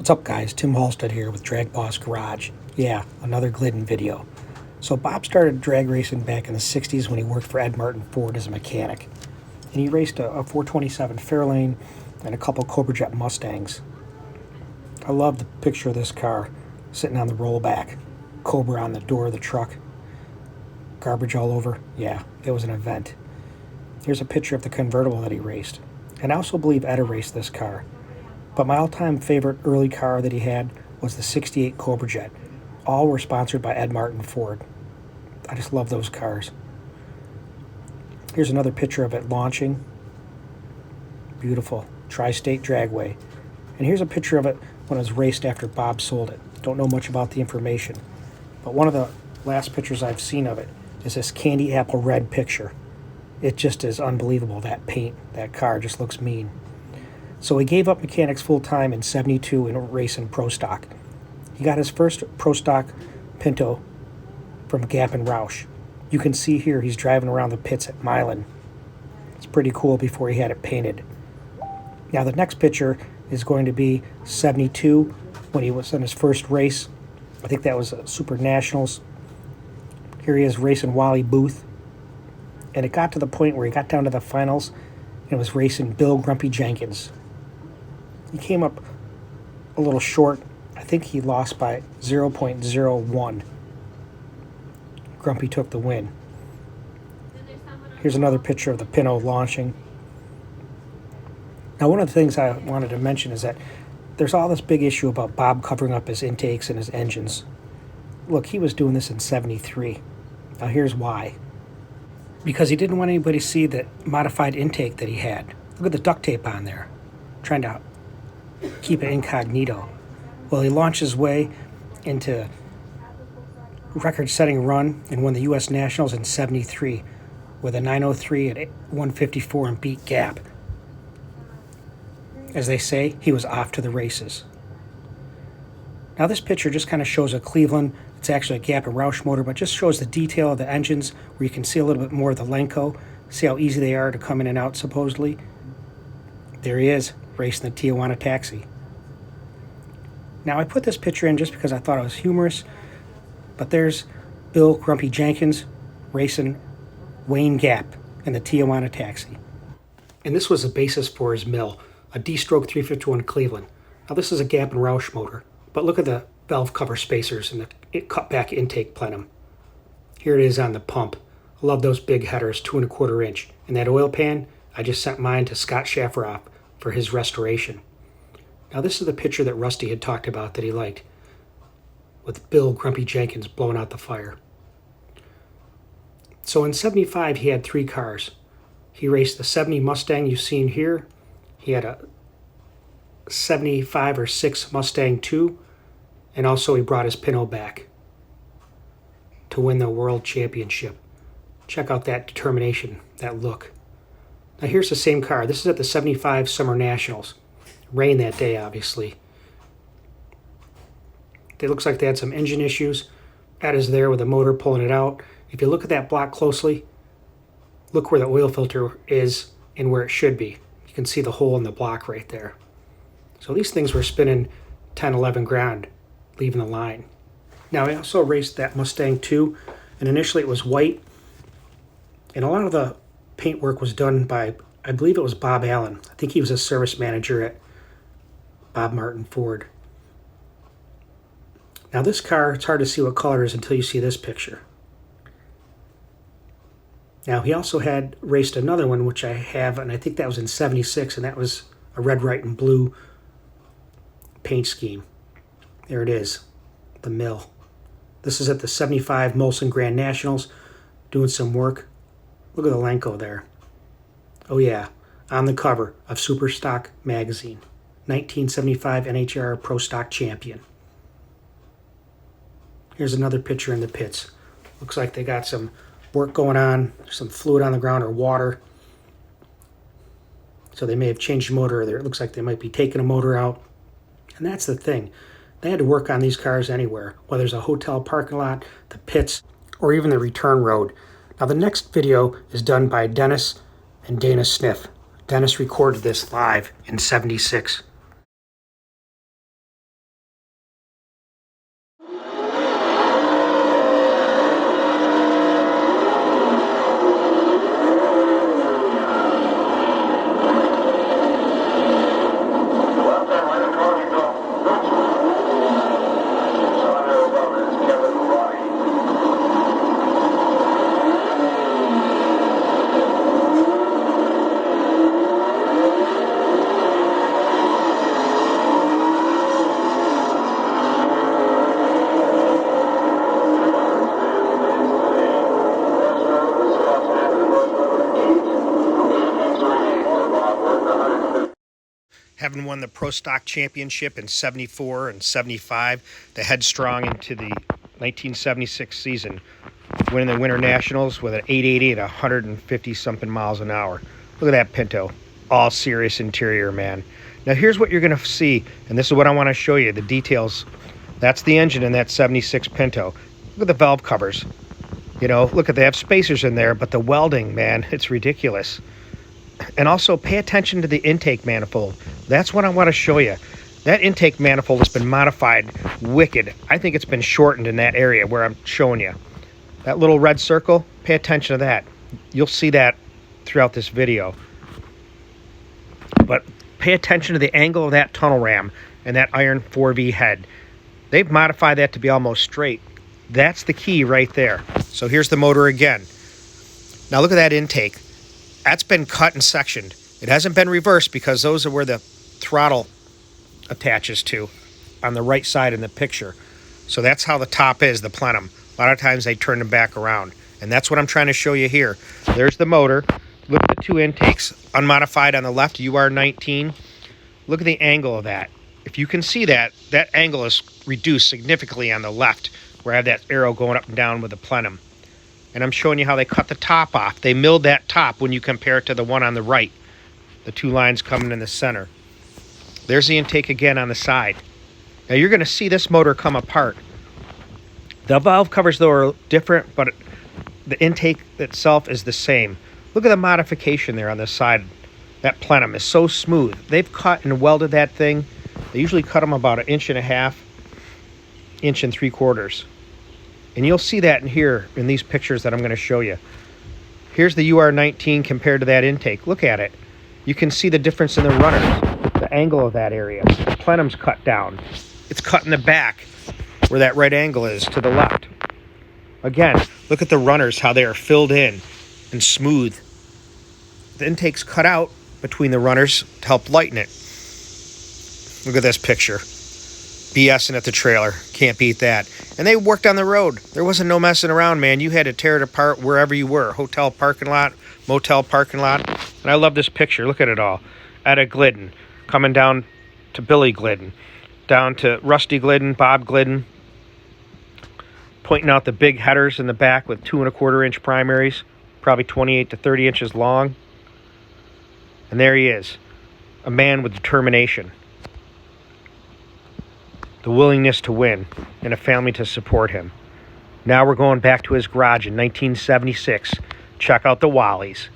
What's up, guys? Tim Halstead here with DragBoss Garage. Yeah, another Glidden video. So Bob started drag racing back in the 60s when he worked for Ed Martin Ford as a mechanic. And he raced a 427 Fairlane and a couple Cobra Jet Mustangs. I love the picture of this car sitting on the rollback. Cobra on the door of the truck. Garbage all over. Yeah, it was an event. Here's a picture of the convertible that he raced. And I also believe Ed raced this car. But my all-time favorite early car that he had was the 68 Cobra Jet. All were sponsored by Ed Martin Ford. I just love those cars. Here's another picture of it launching. Beautiful. Tri-State Dragway. And here's a picture of it when it was raced after Bob sold it. Don't know much about the information. But one of the last pictures I've seen of it is this candy apple red picture. It just is unbelievable, that paint. That car just looks mean. So he gave up mechanics full-time in '72 and racing Pro Stock. He got his first Pro Stock Pinto from Gapp and Roush. You can see here he's driving around the pits at Milan. It's pretty cool before he had it painted. Now the next picture is going to be '72 when he was in his first race. I think that was Super Nationals. Here he is racing Wally Booth. And it got to the point where he got down to the finals and was racing Bill Grumpy Jenkins. He came up a little short. I think he lost by 0.01. Grumpy took the win. Here's another picture of the Pinto launching. Now, one of the things I wanted to mention is that there's all this big issue about Bob covering up his intakes and his engines. Look, he was doing this in '73. Now, here's why. Because he didn't want anybody to see the modified intake that he had. Look at the duct tape on there. Trying to keep it incognito. Well, he launched his way into record-setting run and won the U.S. Nationals in '73 with a 903 at 154 and beat Gapp. As they say, he was off to the races. Now this picture just kind of shows a Cleveland. It's actually a Gapp and Roush motor, but just shows the detail of the engines where you can see a little bit more of the Lenco. See how easy they are to come in and out, supposedly. There he is, racing the Tijuana Taxi. Now I put this picture in just because I thought it was humorous, but there's Bill Grumpy Jenkins racing Wayne Gapp in the Tijuana Taxi. And this was the basis for his mill, a D-stroke 351 Cleveland. Now this is a Gapp and Roush motor, but look at the valve cover spacers and the cut back intake plenum. Here it is on the pump. I love those big headers, 2 1/4 inch. And that oil pan, I just sent mine to Scott Schafferoff for his restoration. Now this is the picture that Rusty had talked about that he liked, with Bill Grumpy Jenkins blowing out the fire. So in '75 he had 3 cars. He raced the '70 Mustang you've seen here. He had a '75 or '6 Mustang II, and also he brought his Pinto back to win the World Championship. Check out that determination, that look. Now here's the same car. This is at the '75 Summer Nationals. Rain that day, obviously. It looks like they had some engine issues. That is there with the motor pulling it out. If you look at that block closely, look where the oil filter is and where it should be. You can see the hole in the block right there. So these things were spinning 10, 11 grand, leaving the line. Now I also raced that Mustang II, and initially it was white, and a lot of the paint work was done by, I believe it was Bob Allen. I think he was a service manager at Bob Martin Ford. Now this car, it's hard to see what color it is until you see this picture. Now he also had raced another one, which I have, and I think that was in '76, and that was a red, white, and blue paint scheme. There it is, the mill. This is at the '75 Molson Grand Nationals, doing some work. Look at the Lenco there. Oh yeah, on the cover of Super Stock magazine. 1975 NHR Pro Stock champion. Here's another picture in the pits. Looks like they got some work going on, some fluid on the ground or water. So they may have changed the motor, or it looks like they might be taking a motor out. And that's the thing. They had to work on these cars anywhere, whether it's a hotel parking lot, the pits, or even the return road. Now the next video is done by Dennis and Dana Sniff. Dennis recorded this live in '76. having won the Pro Stock Championship in 74 and 75, the headstrong into the 1976 season, winning the Winter Nationals with an 880 at 150-something miles an hour. Look at that Pinto. All serious interior, man. Now here's what you're going to see, and this is what I want to show you, the details. That's the engine in that 76 Pinto. Look at the valve covers. You know, look at, they have spacers in there, but the welding, man, it's ridiculous. And also pay attention to the intake manifold. That's what I want to show you. That intake manifold has been modified wicked. I think it's been shortened in that area where I'm showing you. That little red circle, pay attention to that. You'll see that throughout this video. But pay attention to the angle of that tunnel ram and that iron 4V head. They've modified that to be almost straight. That's the key right there. So here's the motor again. Now look at that intake. That's been cut and sectioned. It hasn't been reversed because those are where the throttle attaches to on the right side in the picture. So that's how the top is, the plenum. A lot of times they turn them back around. And that's what I'm trying to show you here. There's the motor. Look at the two intakes, unmodified on the left, UR19. Look at the angle of that. If you can see that, that angle is reduced significantly on the left, where I have that arrow going up and down with the plenum. And I'm showing you how they cut the top off. They milled that top when you compare it to the one on the right. The two lines coming in the center. There's the intake again on the side. Now you're going to see this motor come apart. The valve covers, though, are different, but the intake itself is the same. Look at the modification there on the side. That plenum is so smooth. They've cut and welded that thing. They usually cut them about 1.5 inches, 1 3/4 inches. And you'll see that in here in these pictures that I'm going to show you. Here's the UR19 compared to that intake. Look at it. You can see the difference in the runners, the angle of that area. The plenum's cut down. It's cut in the back where that right angle is to the left. Again, look at the runners, how they are filled in and smooth. The intake's cut out between the runners to help lighten it. Look at this picture. BSing at the trailer. Can't beat that. And they worked on the road. There wasn't no messing around, man. You had to tear it apart wherever you were. Hotel parking lot, motel parking lot. And I love this picture. Look at it all. Etta Glidden coming down to Billy Glidden. Down to Rusty Glidden, Bob Glidden. Pointing out the big headers in the back with 2 1/4 inch primaries. Probably 28 to 30 inches long. And there he is. A man with determination. The willingness to win, and a family to support him. Now we're going back to his garage in 1976. Check out the Wallies.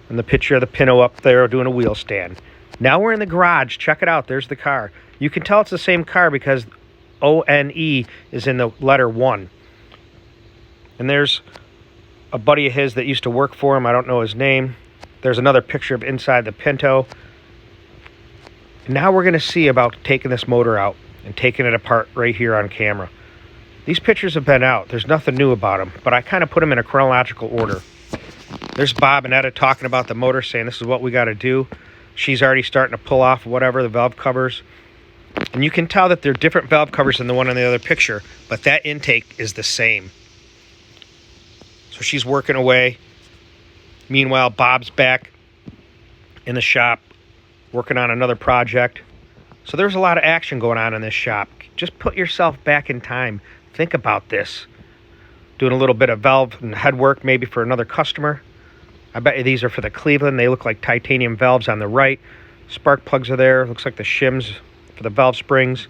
And the picture of the Pinto up there doing a wheel stand. Now we're in the garage. Check it out. There's the car. You can tell it's the same car because ONE is in the letter 1. And there's a buddy of his that used to work for him. I don't know his name. There's another picture of inside the Pinto. And now we're going to see about taking this motor out and taking it apart right here on camera. These pictures have been out. There's nothing new about them, but I kind of put them in a chronological order. There's Bob and Etta talking about the motor, saying this is what we got to do. She's already starting to pull off whatever, the valve covers. And you can tell that they're different valve covers than the one in the other picture, but that intake is the same. So she's working away. Meanwhile, Bob's back in the shop working on another project. So there's a lot of action going on in this shop. Just put yourself back in time. Think about this. Doing a little bit of valve and head work maybe for another customer. I bet you these are for the Cleveland. They look like titanium valves on the right. Spark plugs are there. Looks like the shims for the valve springs.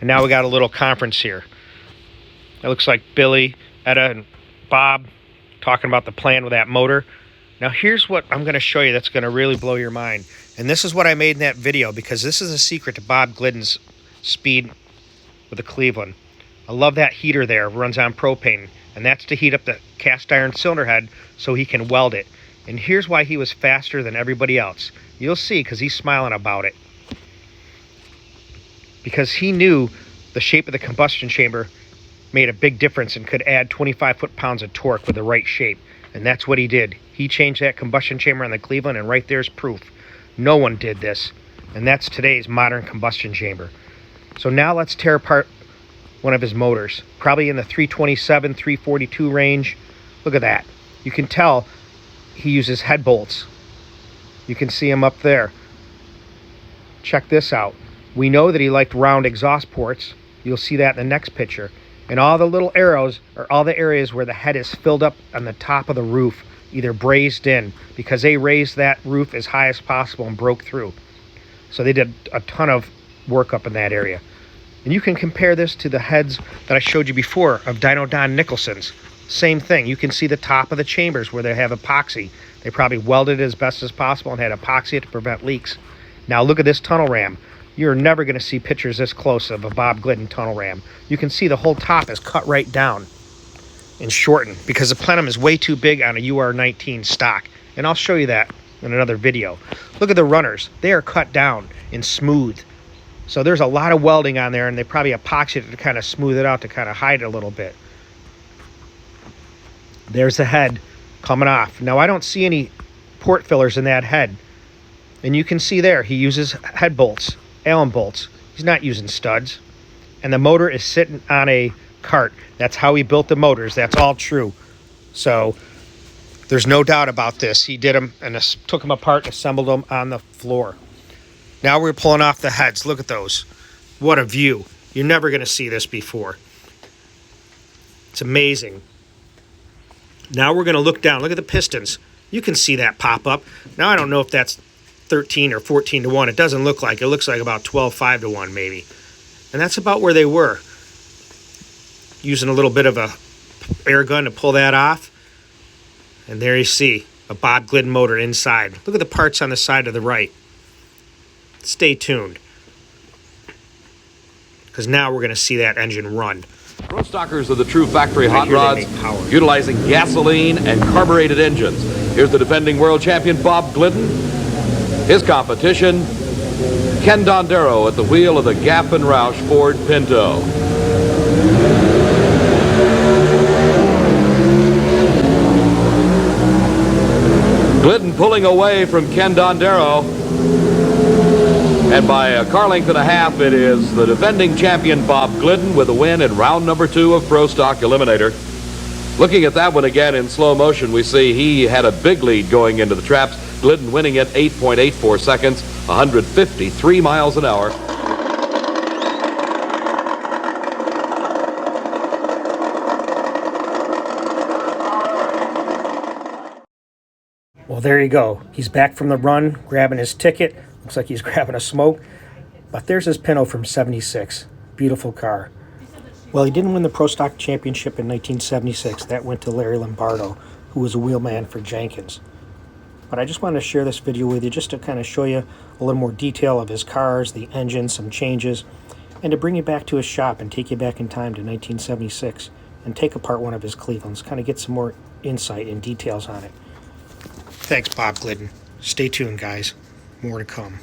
And now we got a little conference here. It looks like Billy, Etta, and Bob talking about the plan with that motor. Now here's what I'm going to show you that's going to really blow your mind. And this is what I made in that video because this is a secret to Bob Glidden's speed with the Cleveland. I love that heater there. It runs on propane. And that's to heat up the cast iron cylinder head so he can weld it. And here's why he was faster than everybody else. You'll see because he's smiling about it. Because he knew the shape of the combustion chamber made a big difference and could add 25 foot-pounds of torque with the right shape. And that's what he did. He changed that combustion chamber on the Cleveland, and right there's proof. No one did this. And that's today's modern combustion chamber. So now let's tear apart one of his motors. Probably in the 327, 342 range. Look at that. You can tell he uses head bolts. You can see them up there. check this out. We know that he liked round exhaust ports. You'll see that in the next picture. And all the little arrows are all the areas where the head is filled up on the top of the roof, either brazed in, because they raised that roof as high as possible and broke through. So they did a ton of work up in that area. And you can compare this to the heads that I showed you before of Dino Don Nicholson's. Same thing. You can see the top of the chambers where they have epoxy. They probably welded it as best as possible and had epoxy to prevent leaks. Now look at this tunnel ram. You're never going to see pictures this close of a Bob Glidden tunnel ram. You can see the whole top is cut right down and shortened because the plenum is way too big on a UR19 stock. And I'll show you that in another video. Look at the runners. They are cut down and smooth. So there's a lot of welding on there, and they probably epoxied it to kind of smooth it out, to kind of hide it a little bit. There's the head coming off. Now I don't see any port fillers in that head. And you can see there, he uses head bolts, Allen bolts. He's not using studs. And the motor is sitting on a cart. That's how he built the motors. That's all true. So there's no doubt about this. He did them and took them apart and assembled them on the floor. Now we're pulling off the heads. Look at those. What a view. You're never going to see this before. It's amazing. Now we're going to look down. Look at the pistons. You can see that pop up. Now I don't know if that's 13 or 14 to 1. It doesn't look like. It looks like about 12-5 to 1 maybe. And that's about where they were. Using a little bit of a air gun to pull that off. And there you see a Bob Glidden motor inside. Look at the parts on the side to the right. Stay tuned, because now we're going to see that engine run. Pro stockers of the true factory hot rods, utilizing gasoline and carbureted engines. Here's the defending world champion Bob Glidden. His competition, Ken Dondaro at the wheel of the Gapp and Roush Ford Pinto. Glidden pulling away from Ken Dondaro. And by a car length and a half, it is the defending champion Bob Glidden with a win in round number 2 of Pro Stock Eliminator. Looking at that one again in slow motion, we see he had a big lead going into the traps. Glidden winning at 8.84 seconds, 153 miles an hour. Well, there you go. He's back from the run, grabbing his ticket. Looks like he's grabbing a smoke. But there's his Pinto from '76. Beautiful car. Well, he didn't win the Pro Stock Championship in 1976. That went to Larry Lombardo, who was a wheelman for Jenkins. But I just wanted to share this video with you just to kind of show you a little more detail of his cars, the engine, some changes, and to bring you back to his shop and take you back in time to 1976 and take apart one of his Clevelands, kind of get some more insight and details on it. Thanks, Bob Glidden. Stay tuned, guys. More to come.